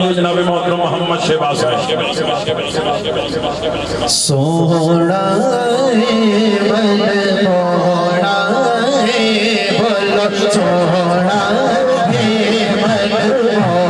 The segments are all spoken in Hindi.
जनाब मोहतरम मोहम्मद शहबाज सोना मन मोड़ा बोलो सोना मन मोड़ा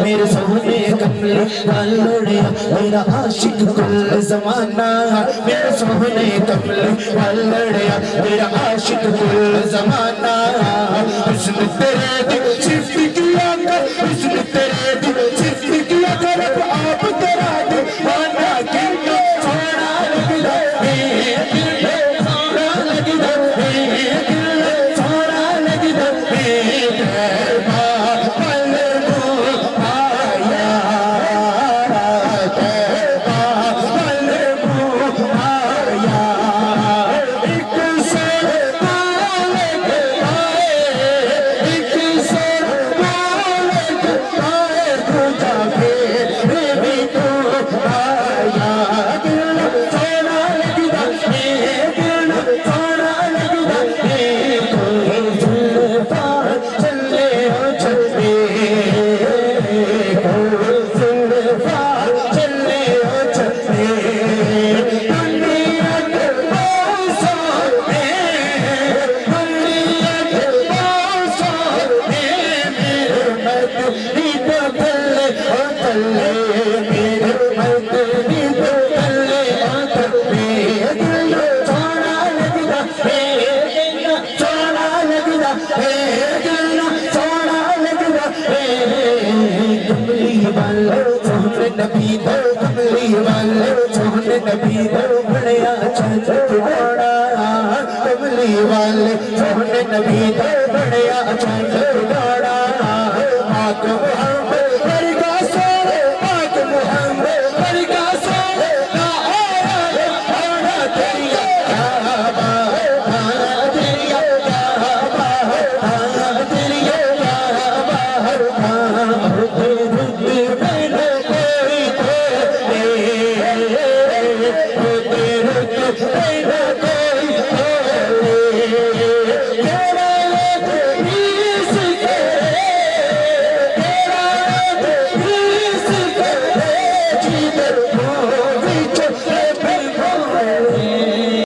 मेरे सोने कमले वालोड़िया मेरा आशिक कुल जमाना मेरे सोने कमले वालोड़िया मेरा आशिक कुल जमाना हुस्न तेरे दी सिफ्त किया कर हुस्न तेरे दी सिफ्त किया कर आप तेरा दीवाना कितना सोना लगदा है सोना लगदा है सोना लगदा है वाले सोहने नबी दे बड़िया चंद दौड़ा कमली वाले सोहने नबी दे बड़िया चंद दौड़ा पाक मुहम्मद बरका सोने पाक मुहम्मद बरका सोने ना आया आना तेरिया काबा आना तेरिया काबा आना तेरिया काबा रुते रुते मैंने कोई रुते रुते मैंने कोई तेरा इस तेरा इस जीवन को विच